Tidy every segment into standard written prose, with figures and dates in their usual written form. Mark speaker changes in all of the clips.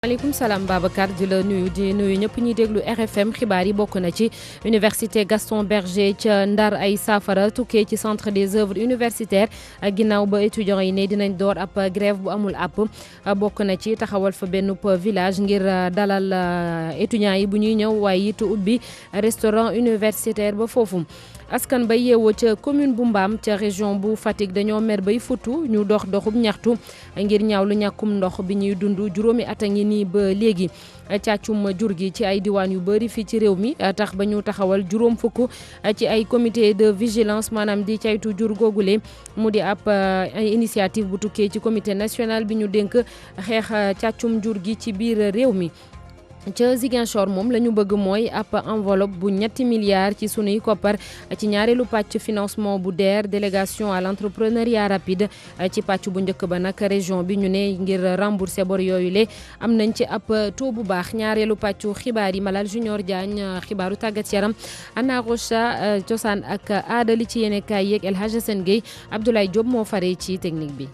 Speaker 1: maaleykum salaam Babacar di la nuyu ñëpp ñuy déglu RFM xibaar yi bokk na ci université Gaston Berger ca Ndar ay saafara tukkee ci centre des œuvres universitaires ginnaaw ba étudiants yi ne dinañ door ab grève bu amul app bokk na ci taxawal fa benn village ngir dalal étudiants yi bu ñuy ñëw waaye it ubbi restaurant universitaire ba foofu. askan ba yeewoo ca commune bu Mbaam ca région bu Fatick dañoo mer bay futu ñu doxub ñaxtu ngir ñaaw lu ñàkkum ndox bi ñuy dund juróomi at a ngi nii ba léegi càccum jur gi ci ay diwaan yu bëri fii ci réew mi tax ba ñu taxawal juróom fukk ci ay comité de vigilance maanaam di caytu jur googule mu di ab initiative bu tukkee ci comité national bi ñu dénk xeex càccum jur gi ci biir réew mi. ca Ziguinchor moom la ñu bëgg mooy ab enveloppe bu ñetti milliards ci sunuy koppar ci ñaareelu pàcc financement bu DER délégation à l'entrepreneuriat rapide ci pàcc bu njëkk ba nag région bi ñu ne ngir rembourser bor yooyu le am nañ ci ab taux bu baax ñaareelu pàccu xibaar yi Malal Junior Diagne xibaaru tàggat yaram Anna Rocha cosaan ak aada li ci yéene kaay yeeg El Hadj Assane Gueye Abdoulaye Diop moo faree ci technique bi.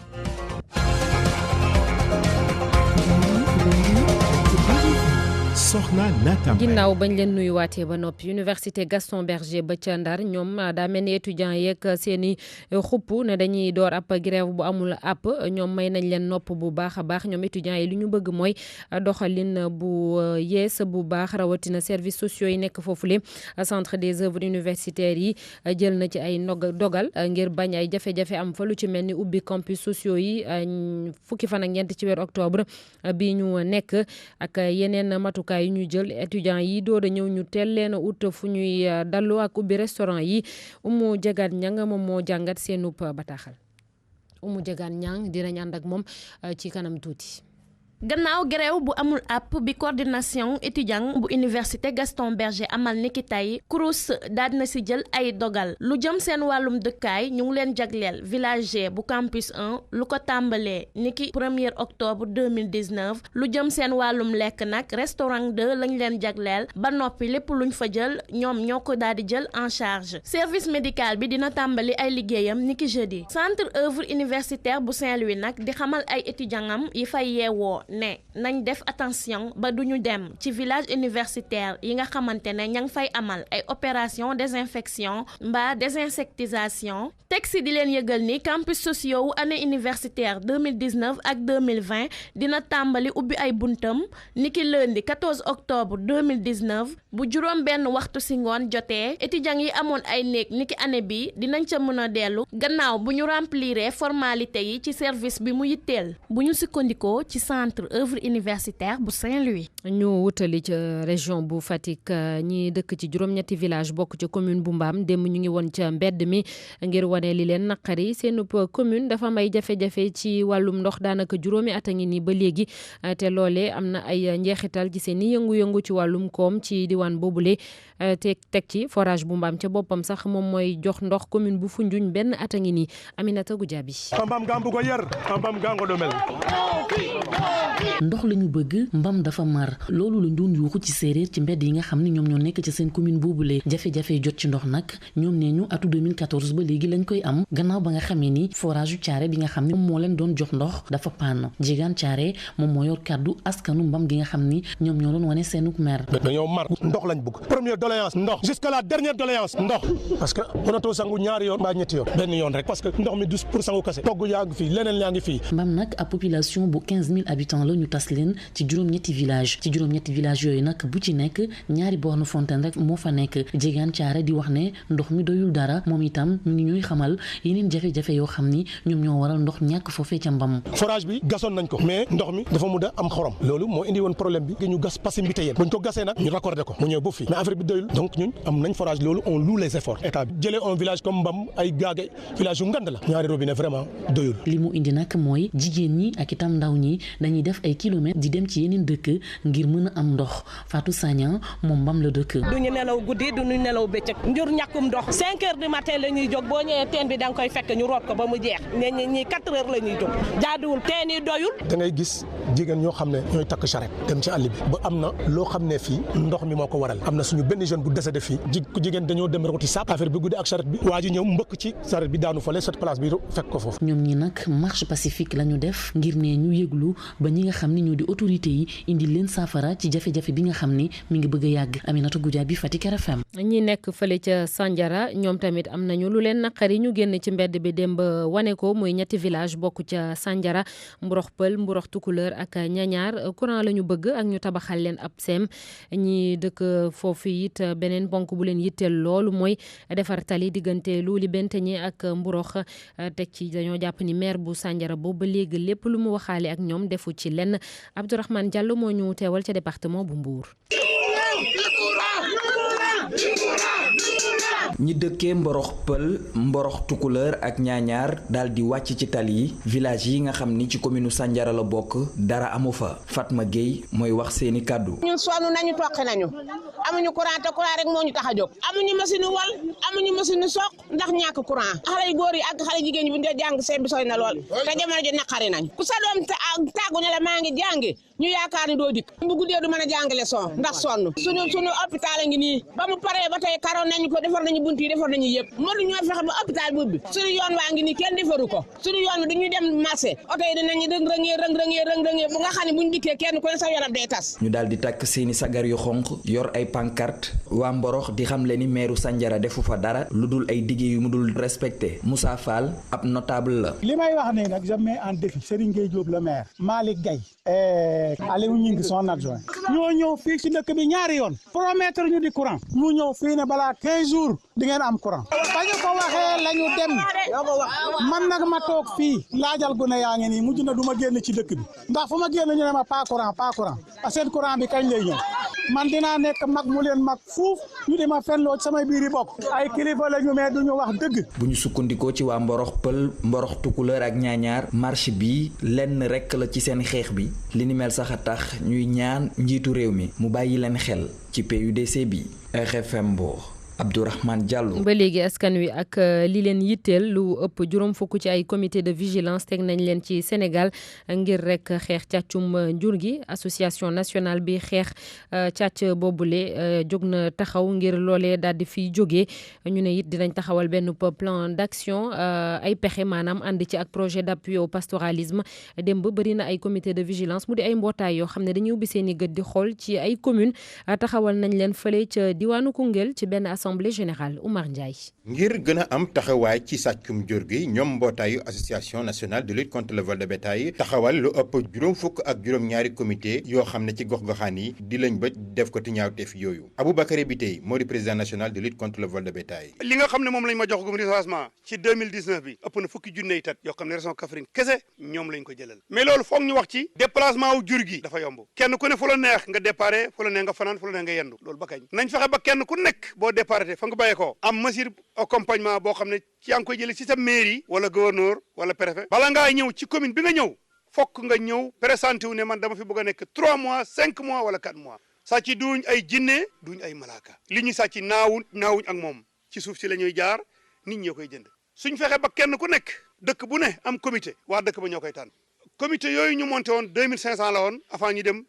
Speaker 1: ginnaaw bañ leen nuyuwaatee ba noppi université Gaston Berger ba ca Ndar ñoom daa mel ni étudiants yeeg seen i xupp ne dañuy door ab grève bu amul app ñoom may nañ leen nopp bu baax a baax ñoom étudiants yi li ñu bëgg mooy doxalin bu yees bu baax rawatina services sociaux yi nekk foofule centre des œuvres universitaires yi jël na ci ay dogal ngir bañ ay jafe-jafe am fa lu ci mel ni ubbi campus sociaux yi fukki fan ak ñeent ci weeru octobre bi ñu nekk ak yeneen matukaay yu ñu jël étudiants yi door a ñëw ñu teel leen a ut fu ñuy dallu ak ubbi restaurant yi Umu Jagaan Ñang moom moo jàngat seenub bataaxal Umu Jagaan Ñang dinañ ànd ak moom ci kanam tuuti.
Speaker 2: gannaaw grève bu amul app bi coordination étudiant bu université Gaston Berger amal niki tey CROUS daal na si jël ay dogal lu jëm seen wàllum dëkkaay ñu ngi leen jagleel village bu campus 1 lu ko tàmbalee niki 1er octobre 2019 lu jëm seen wàllum lekk nag restaurant 2 lañ leen jagleel ba noppi lépp luñ fa jël ñoom ñoo ko daal di jël en charge service médical bi dina tàmbali ay liggéeyam niki jeudi centre œuvre universitaire bu Saint-Louis nag di xamal ay étudiants am yi fay yeewoo ne nañ def attention ba duñu dem ci village universitaire yi nga xamante ne ña ngi fay amal ay opération désinfection mbaa désinsectisation texte di leen yëgal ni campus sociaux wu année universitaire 2019 ak 2020 dina tàmbali ubbi ay buntam niki lundi 14 octobre 2019 bu juróom benn waxtu si ngoon jotee étudiants yi amoon ay néeg niki année bi dinañ ca mën a dellu gannaaw bu ñu rempliré formalité yi ci service bi mu yitteel bu ñu sukkandikoo ci centre œuvre universitaire bu Saint-Louis.
Speaker 1: ñu wutali ca région bu Fatick ñi dëkk ci juróom-ñetti village bokk ca commune bu Mbaam démb ñu ngi woon ca mbedd mi ngir wane li leen naqari seenub commune dafa may jafe-jafe ci wàllum ndox daanaka juróomi at a ngi nii ba léegi te loolee am na ay njeexital ci seen i yëngu-yëngu ci wàllum koom ci diwaan boobule teg ci forage bu Mbaam ca boppam sax moom mooy jox ndox commune bu Foundiougne benn at a ngi nii Aminata Goudiaby.
Speaker 3: ndox la ñu bëgg mbam dafa mar loolu lañ doon yuuxu ci séeréer ci mbedd yi nga xam ne ñoom ñoo nekk ci seen commune boobule jafe-jafe jot ci ndox nag ñoom nee ñu atu 2014 ba léegi lañ koy am gannaaw ba nga xamee ni forage yu Thiaré bi nga xam ne moom moo leen doon jox ndox dafa pann Jigaan Thiaré moom moo yor kàddu askanu mbam gi nga xam ni ñoom ñoo doon wane seenuk mer.
Speaker 4: dañoo mar ndox lañ bëgg première doléance ndox jusqu'à la dernière doléance ndox parce que mënatoo sangu ñaari yoon mbaa ñetti yoon benn yoon rek parce que ndox mi du pour sangu kase togg yaa ngi fii leneen yaa ngi fii.
Speaker 3: mbam nag ab population bu 15 000 habitants la ñu tas leen ci juróom-ñetti village yooyu nag bu ci nekk ñaari borne fontaine rek moo fa nekk Jigaan Thiaré di wax ne ndox mi doyul dara moom itam mi ngi ñuy xamal yeneen jafe-jafe yoo xam ni ñoom ñoo waral ndox ñàkk foofee ca mbam.
Speaker 4: forage bi gasoon nañ ko mais ndox mi dafa mu da am xorom loolu moo indi woon problème bi ñu gas passé mbite yéen buñ ko gasee nag ñu raccordé ko mu ñëw ba fii mais affaire bi doyul donc ñun am nañ forage loolu on loue les efforts état bi jëlee un village comme mbam ay gaage village yu ngand la ñaari robinet vraiment doyul.
Speaker 3: li mu indi nag mooy jigéen ñi ak itam ndaw ñi dañuy def ay kilomètres di dem ci yeneen dëkk ngir mën a am ndox Fatou Sagna moom mbam la dëkk.
Speaker 5: duñu nelaw guddi duñu nelaw bëccëg njur ñàkkum ndox 5 heures du matin la ñuy jóg boo ñëwee teen bi da nga koy fekk ñu root ko ba mu jeex ñi 4 heures la ñuy jóg jaaduwul teen yi doyul.
Speaker 4: da ngay gis jigéen ñoo xam ne ñooy takk charrette dem ci àll bi ba am na loo xam ne fii ndox mi moo ko waral am na suñu benn jeune bu décédé fii jigéen dañoo dem roti sap affaire bi guddi ak charrette bi waa ji ñëw mbëkk ci charrette bi daanu fale cette place bi fekk ko foofu.
Speaker 3: ñoom ñi nag marche pacifique la ñu def ngir ne ñu yëglu ba ñi nga xam ni ñoo di autorité yi indi leen saafara ci jafe-jafe bi nga xam ni mi ngi bëgg a yàgg. Aminata Goudiaby, Fatick RFM.
Speaker 1: ñi nekk fële ca Sandiara ñoom tamit am nañu lu leen naqari ñu génn ci mbedd bi démb wane ko muy ñetti village bokk ca Sandiara Mborox Pël Mborox Tukulër ak Ñañaar courant la ñu bëgg ak ñu tabaxal leen ab seem ñi dëkk foofu it beneen bonk bu leen yitteel loolu mooy defar tali diggante Luuli Benteñe ak Mborox teg ci dañoo jàpp ni maire bu Sandiara boobu ba léegi lépp lu mu waxaale ak ñoom defu ci lenn. Abdourahmane Diallo moo ñu teewal ca département bu Mbour.
Speaker 6: ñi dëkkee Mborox Pël Mborox Tukulër ak Ñaañaar daal di wàcc ci tali yi village yi nga xam ni ci commune Sandiara la bokk dara amu fa. Fatma Gueye mooy wax seeni kàddu.
Speaker 7: ñun sonn nañu toqi nañu amuñu courant te courant rek moo ñu tax a jóg amuñu machine wal amuñu machine soq ndax ñàkk courant xale yu góor yi ak xale jigéen ñi bu ñu dee jàng seen bi sooy na lool te jamono ji naqari nañ ku sa doom tàggu ne la maa ngi jàngi ñu yaakaar ni doo dikk bu guddee du mën a jàngale son ndax sonn suñu hôpital a ngi nii ba mu paree ba tey karoon nañu ko defar nañu bunt yi defar nañu yëpp mënu ñoo fexe ba hôpital boobu suñu yoon waa ngi nii kenn defaru ko suñu yoon bi dañuy dem marché oto yi dinañu rëng-rëngee bu nga xam ne buñu dikkee kenn ku ne sa yaram day tas.
Speaker 6: ñu daal di takk seeni sagar yu xonq yor ay pancarte waa Mborox di xam le ni meeru Sandiara defu fa dara lu dul ay dige yu mu dul respecté. Moussa Fall ab notable la.
Speaker 8: li may wax ne nag je mets en défi Serigne Gueye Diop le maire Malick Gaye Aliou Ñing son adjoint ñoo ñëw fii ci dëkk bi ñaari yoon promettre ñu di courant ñu ñëw fii ne balaa 15 jours di ngeen am courant ba ñu ko waxee la ñu dem man nag ma toog fii laajal gune yaa ngi nii mujj na du ma génn ci dëkk bi ndax fu ma génn ñu ne ma pas courant a seen courant bi kañ lay ñëw man dinaa nekk mag mu leen mag fuuf ñu di ma fenloo ci samay biiri bopp ay kilifa la ñu mais duñu wax dëgg.
Speaker 6: bu ñu sukkandikoo ci waa Mborox Pël Mborox Tukulër ak Ñaañaar marche bi lenn rekk la ci seen xeex bi li ni mel sax a tax ñuy ñaan njiitu réew mi mu bàyyi leen xel ci PUDC bi. RFM Mbour Abdourahmane Diallo.
Speaker 1: ba léegi askan wi ak li leen yitteel lu ëpp juróom fukk ci ay comité de vigilance teg nañ leen ci Sénégal ngir rek xeex càccum njur gi association nationale bi xeex càcc boobule jóg na taxaw ngir loolee daal di fiy jógee ñu ne it dinañ taxawal benn plan d'action ay pexe maanaam ànd ci ak projet d'appui au pastoralisme démb bëri na ay comité de vigilance mu di ay mbootaay yoo xam ne dañuy ubbi seen i gët di xool ci ay commune taxawal nañ leen fële ca diwaanu Koungheul ci benn assemblée générale. Oumar Ndiaye.
Speaker 9: ngir gën a am taxawaay ci sàccum jur gi ñoom mbootaayu association nationale de lutte contre le vol de bétail taxawal lu ëpp juróom fukk ak juróom-ñaari comité yoo xam ne ci gox-goxaan yi di lañ bëj def ko ti ñaawteef yooyu Aboubacar Biteye moo di président national de lutte contre le vol de bétail.
Speaker 10: li nga xam ne moom lañ ma jox gum recensement ci 2019 bi ëpp na fukki junney tat yoo xam ne région Kaffrine kese ñoom lañ ko jëlal mais loolu foog ñu wax ci déplacement wu jur gi dafa yomb kenn ku ne fu la neex nga déparé fu la neex nga fanaan fu la neex nga yendu loolu ba kañ nañ fexe ba kenn ku nekk boo déparé fa nga bàyyee ko am mesure accompagnement boo xam ne ci yaa ngi koy jëlee ci sa mairie wala gouverneur wala préfet bala ngaa ñëw ci commune bi nga ñëw fokk nga ñëw présenté wu ne man dama fi bëgg a nekk 3 mois 5 mois wala 4 mois sàcc duñ ay jinne duñ ay malaaka li ñu sàcc naawuñ ak moom ci suuf si la ñuy jaar nit ñoo koy jënd suñ fexe ba kenn ku nekk dëkk bu ne am comité waa dëkk ba ñoo koy tànn comité yooyu ñu monté woon 2500 la woon avant ñu dem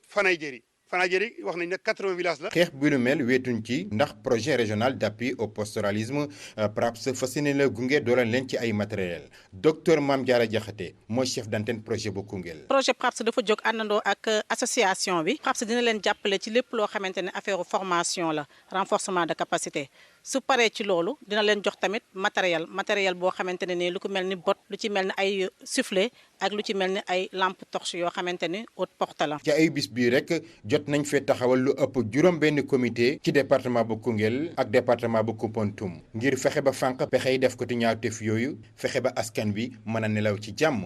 Speaker 10: Fanay Jëri wax nañ ne 80 villages la.
Speaker 9: xeex bi lu mel weetuñ ci ndax projet régional d'appui au pastoralisme PRAPS fas yéene la gunge dooleel leen ci ay matériel docteur Mame Diarra Diakhaté mooy chef d'antenne projet bu Koungheul.
Speaker 11: projet PRAPS dafa jóg àndandoo ak association bi PRAPS dina leen jàppale ci lépp loo xamante ne affaire formation la renforcement de capacité su paree ci loolu dina leen jox tamit matériel boo xamante ne nii lu ko mel ni bot lu ci mel ni ay soufflet ak lu ci mel ni ay lampe torche yoo xamante ni haute portée la.
Speaker 9: ci ay bis bii rek jot nañ fee taxawal lu ëpp juróom benn comité ci département bu Koungheul ak département bu Koumpentoum ngir fexe ba fànq pexe yi def ko ti ñaawteef yooyu fexe ba askan bi mën a nelaw ci jàmm.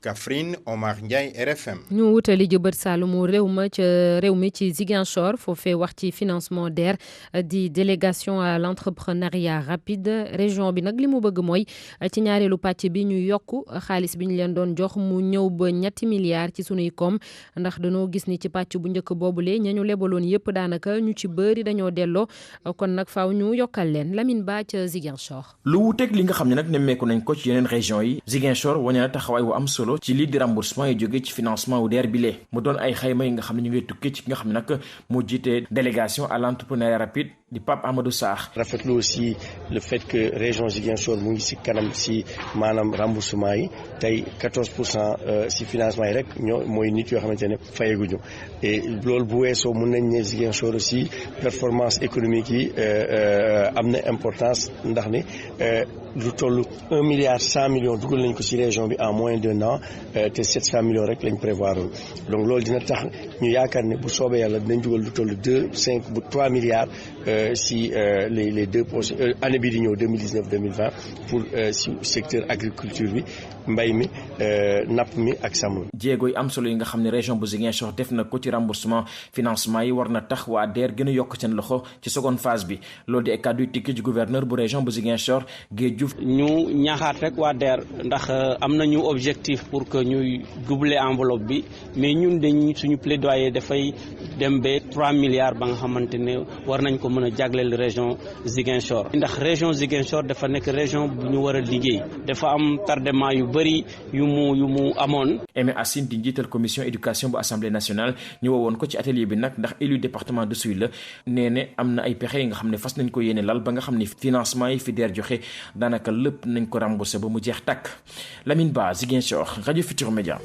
Speaker 9: Kaffrine Omar Ndiaye RFM.
Speaker 1: ñu wutali ji bët Saalumu réew mi ci Ziguinchor foofee wax ci financement DER di délégation à l'entrepreneuriat rapide région bi nag li mu bëgg mooy ci ñaareelu pàcc bi ñu yokk xaalis bi ñu leen doon jox mu ñëw ba 2 milliards ci sunuy koom ndax dañoo gis ni ci pàcc bu njëkk boobule ñañu lebaloon yëpp daanaka ñu ci bëri dañoo delloo kon nag faaw ñu yokkal leen Lamine Ba ca Ziguinchor.
Speaker 12: lu wuteeg li nga xam ne nag nemmeeku nañ ko ci yeneen région yi Ziguinchor wane na taxawaay wu am solo solo ci lii di remboursement yi jóge ci financement wu DER bi lee mu doon ay xayma yi nga xam ne ñu ngi tukkee ci ki nga xam ne nag moo jiite délégation à l'entrepreneuriat rapide di Pape Amadou Sarr.
Speaker 13: rafetlu aussi le fait que région Ziguinchor mu ngi si kanam si maanaam remboursement yi tey 14% si financement yi rek ñoo mooy nit yoo xamante ne fayeguñu et loolu bu weesoo mun nañ ne Ziguinchor aussi performance économique yi am na importance ndax ni lu toll 1 milliard 100 millions dugal nañ ko si région bi en moins d'1 an te 700 millions rek lañ prévoir donc loolu dina tax ñu yaakaar ne bu soobee yàlla dinañ dugal lu toll 3 milliards si les deux prochaines année bii di ñëw 2019-2020 pour si secteur agriculture bi mbay mi napp mi ak sàmm.
Speaker 12: jéego yi am solo yi nga xam ne région bu Ziguinchor def na ko ci remboursement financement yi war na tax waa DER gën a yokk seen loxo ci seconde phase bi loolu di ay kàddu yu tikki ci gouverneur bu région bu Ziguinchor Guèye Diouf.
Speaker 14: ñu ñaaxaat rek waa DER ndax am nañu objectif pour que ñuy doubler enveloppe bi mais ñun dañ suñu plaidoyer dafay dem ba 3 milliards ba nga xamante ne war nañ ko mën a jagleel région Ziguinchor ndax région Ziguinchor dafa nekk région bu ñu war a liggéey dafa am tardement yu bëri yu mu amoon.
Speaker 12: Aimé Assine di njiital commission éducation bu assemblée nationale ñu woowoon ko ci atelier bi nag ndax élu département de Oussouye la nee ne am na ay pexe yi nga xam ne fas nañ ko yéene lal ba nga xam ne financement yi fi DER joxe daanaka lépp nañ ko remboursé ba mu jeex tàkk. Lamine Ba Ziguinchor rajo Futur Média.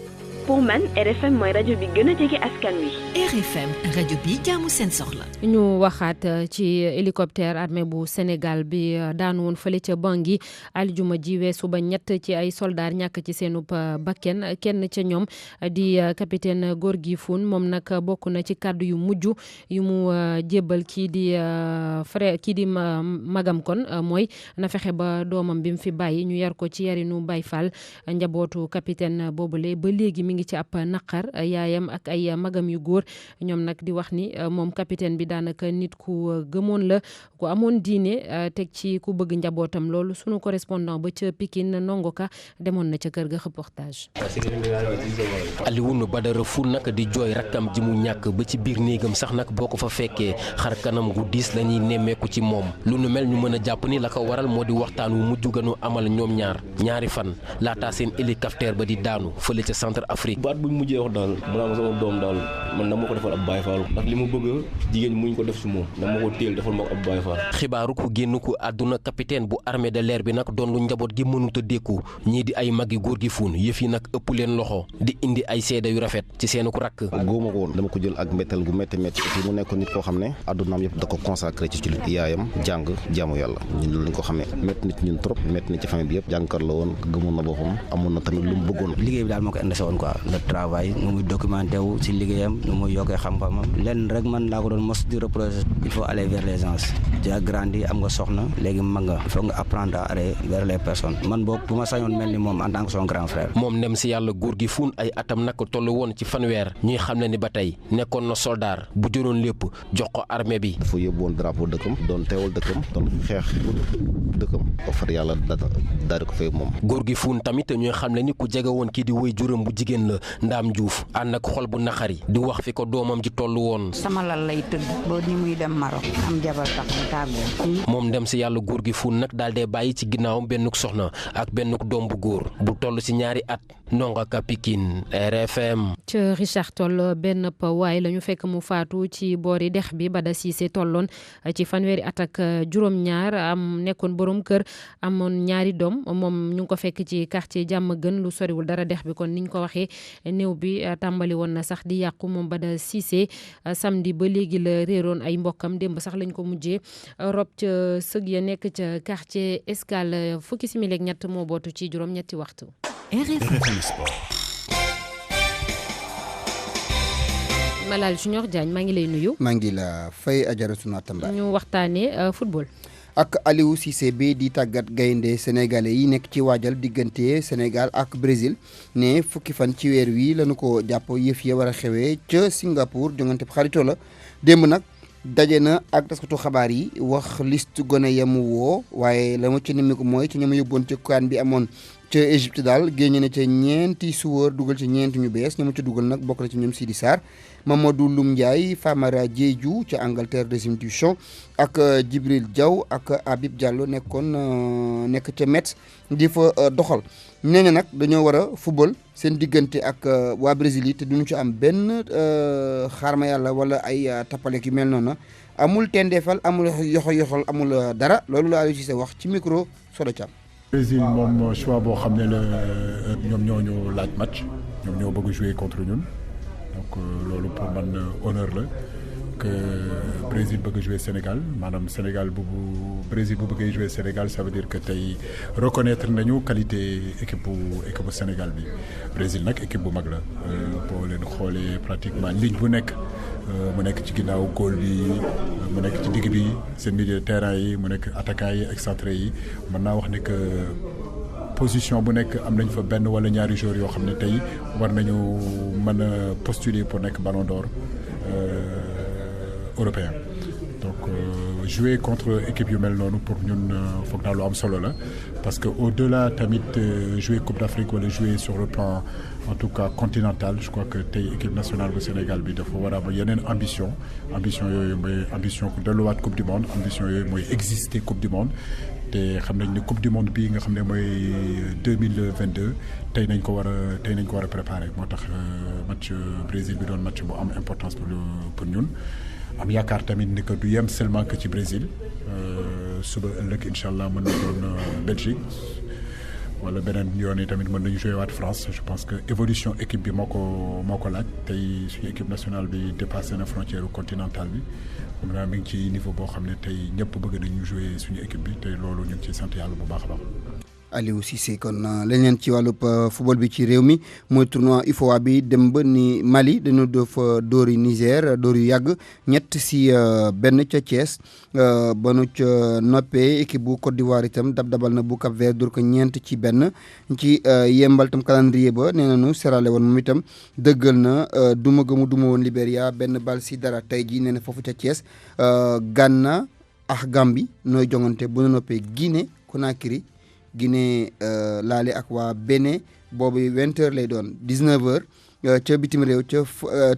Speaker 15: pour man RFM mooy rajo bi gën a jege askan wi.
Speaker 16: RFM rajo bi jaamu seen soxla.
Speaker 1: ñu waxaat ci hélicoptère armée bu Sénégal bi daanu woon fële ca Bangui aljuma ji weesu ba ñett ci ay soldats ñàkk ci seenub bakken kenn ca ñoom di capitaine Gorgui Foun moom nag bokk na ci kàddu yu mujj yu mu jébbal kii di magam kon mooy na fexe ba doomam bi mu fi bàyyi ñu yar ko ci yarinu Baye Fall njabootu capitaine boobule ba léegi mi ngi ci ab naqar yaayam ak ay magam yu góor ñoom nag di wax ni moom capitaine bi daanaka nit ku gëmoon la ku amoon diine teg ci ku bëgg njabootam loolu sunu correspondant ba ca Pikine Ndongo Ka demoon na ca kër ga reportage.
Speaker 17: Alioune Badara Foun nag di jooy rakkam ji mu ñàkk ba ci biir néegam sax nag boo ko fa fekkee xar kanam gu diis lañuy nemmeeku ci moom lu nu mel ñu mën a jàpp ni la ko waral moo di waxtaan wu mujj gënu amal ñoom ñaari fan laataa seen hélicoptère ba di daanu fële ca centre Afrique.
Speaker 18: baat bu ñu mujjee wax daal maanaam sama doom daal man dama ko defal ab Baye Fall ndax li mu bëgg jigéen muñ ko def si moom dama ko téel defal ma ko ab Baye Fall.
Speaker 17: xibaaru ko génn ko àdduna capitaine bu armée de l'air bi nag doon lu njaboot gi mënut a dékku ñii di ay magi Gorgui Foun yëf yi nag ëpp leen loxo di indi ay seede yu rafet ci seenu ko rakk.
Speaker 19: góoma ko woon dama ko jël ak mbettel gu métti métti et mu nekk nit koo xam ne àddunaam yëpp da ko consacré ci jullit yaayam jàng jaamu yàlla ñun loolu lañ ko xamee métti nit ñun trop métti nit ci famille bi yëpp jàngkat la woon gëmoon na boppam amoon na tamit lu mu bëggoon.
Speaker 20: liggéey bi daal moo ko intéressé woon quoi le travail nu muy documenté wu ci liggéeyam nu muy yokkee xam-xamam lenn rek man laa ko doon mos di reprocher il faut aller vers les gens tu as grandi am nga soxna léegi mag nga il faut nga apprendre à aller vers les personnes man boobu bu ma sañoon mel ni moom en tant que son grand frère.
Speaker 17: moom ndem si yàlla Gorgui Foun ay atam nag toll woon ci fanweer ñuy xam ne ni ba tey nekkoon na soldat bu jëloon lépp jox ko armée bi.
Speaker 19: dafa yóbbu woon drapeau dëkkam doon teewal dëkkam doon xeex dëkkam ba far yàlla daal di ko fay moom.
Speaker 17: Gorgui Foun tamit ñuy xam ne ni ku jege woon kii di woy juróom bu jigéen la Ndaam Diouf ànd ak xol bu naqari di wax fi ko doomam ji toll woon.
Speaker 21: sama lal lay tëdd ba ni muy dem Maroc am jabar tax mu tàggoo.
Speaker 17: moom ndem si yàlla Gorgui Foun nag daal dee bàyyi ci ginnaawam bennuk soxna ak bennuk doom bu góor bu toll si ñaari at Ndongo Ka Pikine RFM.
Speaker 1: ca Richard Toll benn waay la ñu fekk mu faatu ci boori dex bi Bada Cissé tolloon ci fanweeri at ak juróom-ñaar am nekkoon borom kër amoon ñaari doom moom ñu ngi ko fekk ci quartier Diamaguène lu soriwul dara dex bi kon niñ ko waxee néew bi tàmbali woon na sax di yàqu moom Bada Cissé samedi ba léegi la réeroon ay mbokkam démb sax lañ ko mujjee rob ca sëg ya nekk ca quartier Escale fukki simili ak ñett moo bootu ci juróom-ñetti waxtu.
Speaker 16: RFM Sport.
Speaker 1: Malal Junior Diagne maa ngi lay nuyu.
Speaker 22: maa ngi la fay Ajaratu Natamba.
Speaker 1: ñu waxtaanee football.
Speaker 22: ak Aliou Cissé bi di tàggat gaynde sénégalais yi nekk ci waajal diggante Sénégal ak Brésil ne fukki fan ci weer wi lañu ko jàpp yëf ya war a xewee ca Singapour jongante xaritoo la démb nag daje na ak taskatu xabaar yi wax liste gone yamu woo waaye la mu ci nimiku mooy ci ñoom yóbboon ci kaan bi amoon ca Égypte daal génne na ca ñeenti suwër dugal ci ñeenti ñu bees ñoom ca dugal nag bokk na ci ñoom Sidi Sarr Mamadou Loum Ndiaye Famara Diédhiou ca Angleterre deuxième division ak Djibril Diaw ak Habib Diallo nekk ca Metz di fa doxal nee na nag dañoo war a football seen diggante ak waa Brésil yi te duñu ci am benn xaarma yàlla wala ay tappaleek yu mel noonu amul tendeefal amul yoxal amul dara loolu la Aliou Cissé wax ci micro Soda Thiam.
Speaker 2: Brésil moom choix boo xam ne la ñoom ñoo ñu laaj match ñoom ñoo bëgg jouer contre ñun donc loolu pour man honneur la que Brésil bëgg jouer Sénégal maanaam Sénégal Brésil bu bëggee jouer Sénégal ça veut dire que tey reconnaître nañu qualité équipe bu Sénégal bi Brésil nag équipe bu mag la boo leen xoolee pratiquement ligne bu nekk mu nekk ci ginnaaw góol bi mu nekk ci digg bi seen milieu de terrain yi mu nekk attaquant yi excentré yi mën naa wax ne que position bu nekk am nañ fa benn wala ñaari joueurs yoo xam ne tey war nañu mën a postuler pour nekk ballon d'or européen donc jouer contre équipe yu mel noonu pour ñun foog naa lu am solo la parce que au-delà tamit jouer Coupe d'Afrique wala jouer sur le plan en tout cas continental je crois que tey équipe nationale bu Sénégal bi dafa war a am yeneen ambition yooyu mooy ambition ku delluwaat Coupe du Monde ambition yooyu mooy exister Coupe du Monde te xam nañ ne Coupe du Monde bii nga xam ne mooy 2022 tey nañ ko war a préparer moo tax match Brésil bi doon match bu am importance pour ñun am yaakaar tamit ni que du yem seulement que ci Brésil suba ëllëg incha allah mën na doon Belgique wala beneen yoon yi tamit mën nañu jouer waat France je pense que évolution équipe bi moo ko laaj tey suñu équipe nationale bi dépassé na frontière continentale bi xam naa mi ngi ci niveau boo xam ne tey ñëpp bëgg nañu jouer suñu équipe bi tey loolu ñu ngi ciy sant yàlla bu baax a baax.
Speaker 22: Aliou Cissé kon leneen ci wàllub football bi ci réew mi mooy tournoi UFOA bi dem ba ni Mali dañu dafa dóori Niger dóor yu yàgg 3-1 ca Thiès ba nu ca noppee équipe bu Côte d'Ivoire itam dabal na bu Cap Vert dóor ko 4-1 ci yembal tam calendrier ba nee nañu Sierra Leone moom itam dëggal na duma woon Libéria 1-0 tey jii nee na foofu ca Thiès Ghana ak Gambie nooy jongante bu nu noppee Guinée Conakry Guinée laale ak waa Bénin boobu 20h lay doon 19h ca bitim réew ca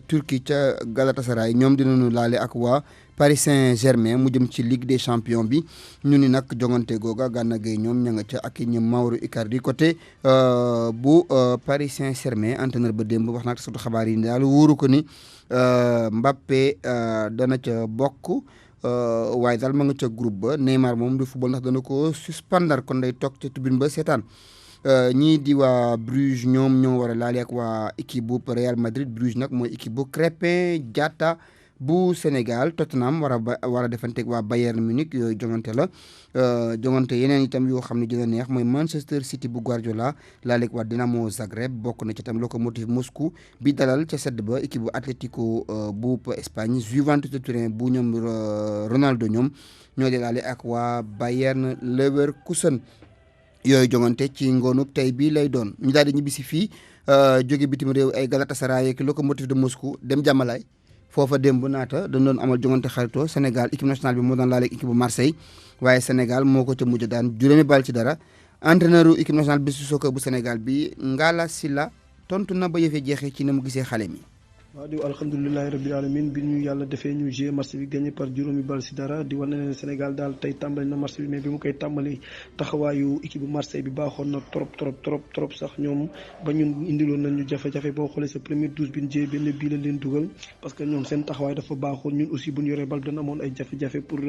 Speaker 22: Turquie ca Galatasaray ñoom dinañu laale ak waa Paris Saint-Germain mu jëm ci Ligue des Champions bi ñu ni nag jongante googa Gana Gueye ñoom ña nga ca ak ñoom Mauro Icardi côté bu Paris Saint-Germain entraîneur ba démb wax naa ak surtout xabaar yi daal wóoru ko ni Mbappé dana ca bokk. waaye daal ma nga ca groupe ba Neymar moom du football ndax dana ko suspendre kon day toog ca tribune ba seetaan ñii di waa Bruges ñoom ñoo war a laale ak waa équipe bu Real Madrid Bruges nag mooy équipe bu Krépin Diatta bu Sénégal Tottenham war a defanteeg waa Bayern Munich yooyu jongante la jongante yeneen itam yoo xam ne dina neex mooy Manchester City bu Guardiola laaleeg waa Dinamo Zagreb bokk na ci tam Lokomotiv Moscou bi dalal ca sedd ba équipe bu Atlético bu Espagne Juventus de Turin bu ñoom Ronaldo ñoom ñoo di laale ak waa Bayern Leverkusen yooyu jongante ci ngoonub tey bii lay doon ñu daal di ñibbisi fii jóge bitim réew ay Galatasaray ak Lokomotiv de Moscou dem jàmmalaay foofa démb naata dañ doon amal jongante xaritoo Sénégal équipe nationale bi moo doon laale ak équipe bu Marseille waaye Sénégal moo ko ca mujj daan 0-0 entraîneur u équipe nationale bi soccer bu Sénégal bi Ngala Sylla tontu na ba yëfee jeexee ci na mu gisee xale mi.
Speaker 5: waaw di alhamdulilahi rabbil alamin bi ñu yàlla defee ñu joué match bi gagné par 0-0 di wane ne Sénégal daal tey tàmbali na match bi mais bi mu koy tàmbali taxawaayu équipe bu Marseille bi baaxoon na trop sax ñoom ba ñun indiloon nañu jafe-jafe boo xoolee sa premier 12 bi ñu joué benn bii la leen dugal parce que ñoom seen taxawaay dafa baaxoon ñun aussi bu ñu yoree bal dana amoon ay jafe-jafe pour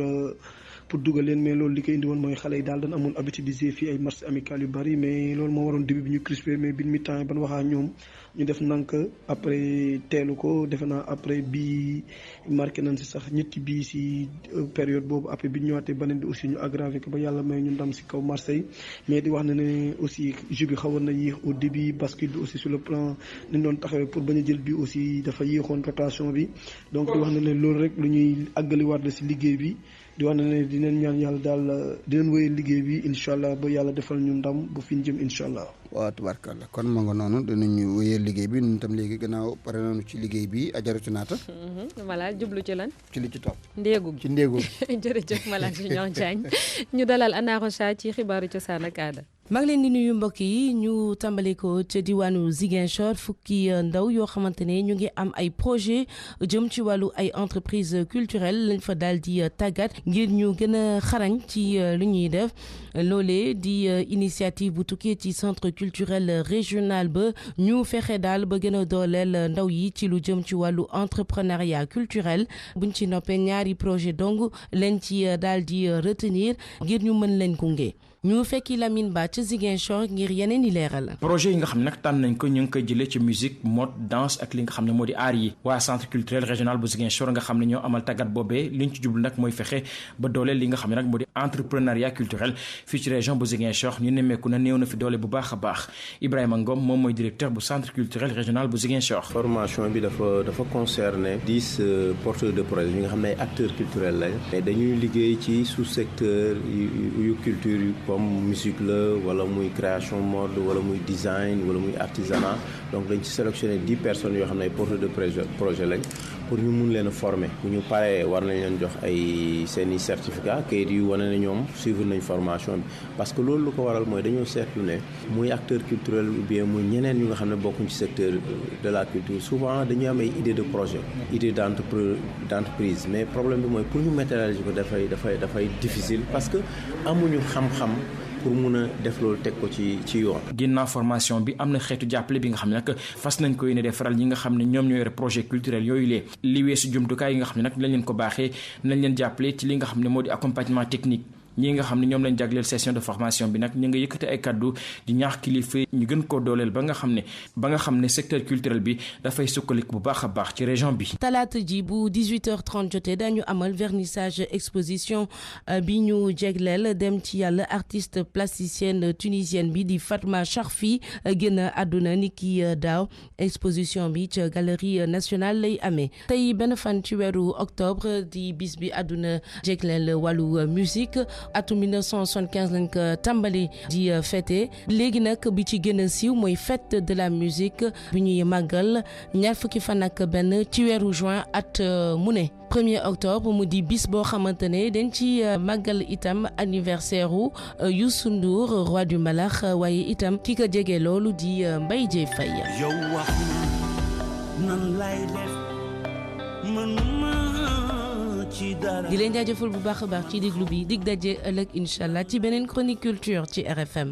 Speaker 5: dugal leen mais loolu li koy indi woon mooy xale yi daal dañ amoon habitude di jouer fii ay match amical yu bari mais loolu moo waroon début bi ñu crispé mais bi mi-temps yi ban waxaa ñoom ñu def nank après teelu ko defe naa après bii marqué nañ si sax ñetti bii si période boobu après bi ñu ñëwaatee beneen bi aussi ñu aggravé ko ba yàlla may ñu ndam si kaw Marseille mais di wax ne aussi jeu bi xawoon na yéex au début bascule bi aussi sur le plan ni ñu doon taxawee pour bañ a jël bi aussi dafa yéexoon rotation bi donc di wax ne loolu rek lu ñuy àggaliwaat la si liggéey bi di wax ne dinañ ñaan yàlla daal dinañ wéyee liggéey bi incha allah ba yàlla defal ñu ndam bu fi ñu jëm incha allah.
Speaker 22: waaw tubaarkàlla kon ma nga noonu dinañu wéyee liggéey bi ñun tam léegi gannaaw pare nañu ci liggéey bi ajaratu naata.
Speaker 1: voilà jublu ci lan.
Speaker 22: ci li ci topp.
Speaker 1: ndéegu
Speaker 22: ci ndéegu.
Speaker 1: jërëjëf Malang Junior Diagne ñu dalal Anna Rocha ci xibaaru cosaan ak aada.
Speaker 3: maa ngi leen di nuyu mbokk yi ñu tàmbale ko ca diwaanu Ziguinchor fukki ndaw yoo xamante ne ñu ngi am ay projet jëm ci wàllu ay entreprise culturelle lañ fa daal di tàggat ngir ñu gën a xarañ ci lu ñuy def loolee di initiative bu tukkee ci centre culturel régional ba ñu fexe daal ba gën a dooleel ndaw yi ci lu jëm ci wàllu entrepreneuriat culturel buñ ci noppee ñaari projet dong leen ci daal di retenir ngir ñu mën leen gunge. ñu fekki Lamine Ba ca Ziguinchor ngir yeneen i leeral.
Speaker 12: projet yi nga xam ne nag tànn nañ ko ñu ngi koy jëlee ci musique mode danse ak li nga xam ne moo di aar yi waa centre culturel régional bu Ziguinchor nga xam ne ñoo amal tàggat boobee li ñu ci jublu nag mooy fexe ba dooleel li nga xam ne nag moo di entrepreneuriat culturel fii ci région bu Ziguinchor ñu nemmeeku na néew na fi doole bu baax a baax Ibrahima Ngom moom mooy directeur bu centre culturel régional bu Ziguinchor.
Speaker 4: formation bi dafa concerner 10 porteurs de projet yi nga xam ne ay acteurs culturels lañ mais dañuy liggéey ci sous-secteur yu culture yu comme musique la wala muy création mode wala muy design wala muy artisanat donc dañ ci sélectionné 10 personnes yoo xam ne ay porteurs de projet lañ pour ñu mun leen a former bu ñu paree war nañ leen jox ay seeni certificat kayit yu wane ne ñoom suivre nañ formation bi parce que loolu lu ko waral mooy dañoo seetlu ne muy acteur culturel ou bien muy ñeneen ñu nga xam ne bokkuñ ci secteur de la culture souvent dañuy am ay idée de projet idée d'entreprise mais problème bi mooy pour ñu matérialiser ko dafay difficile parce que amuñu xam-xam pour mun a def loolu teg ko ci yoon.
Speaker 12: ginnaaw formation bi am na xeetu jàppale bi nga xam ne nag fas nañ ko yéene defaral ñi nga xam ne ñoom ñoo yore projet culturel yooyu lee li weesu jumtukaay yi nga xam ne nag lañ leen ko baaxee nañ leen jàppale ci li nga xam ne moo di accompagnement technique. ñi nga xam ne ñoom lañ jagleel session de formation bi nag ñu nga yëkkate ay kaddu di ñaax kilifa ñu gën koo dooleel ba nga xam ne secteur culturel bi dafay sukkaliku bu baax a baax ci région bi.
Speaker 3: talaata ji bu 18h30 jotee dañu amal vernissage exposition bi ñu jagleel dem ci yàlla artiste plasticienne tunisienne bi di Fatma Charfi génn àdduna ni ki daaw exposition bi ca galerie nationale lay amee tey benn fan ci weeru octobre di bis bi àdduna jagleel wàllu musique. atum 1975 lañ ko tàmbali di fêté léegi nag bi ci gën a siiw mooy fête de la musique bi ñuy màggal ñaar fukki fan ak benn ci weeru juin at mu ne 1er octobre mu di bis boo xamante ne dañ ci màggal itam anniversaire u Youssou Ndour roi du mbalax waaye itam ki ko jege loolu di Mbaye Dieye Faye.
Speaker 23: yow wax nan lay def
Speaker 3: di leen jaajëfal bu baax a baax ci diglu bi dig daje ëllëg incha allah ci beneen chronique culture ci RFM.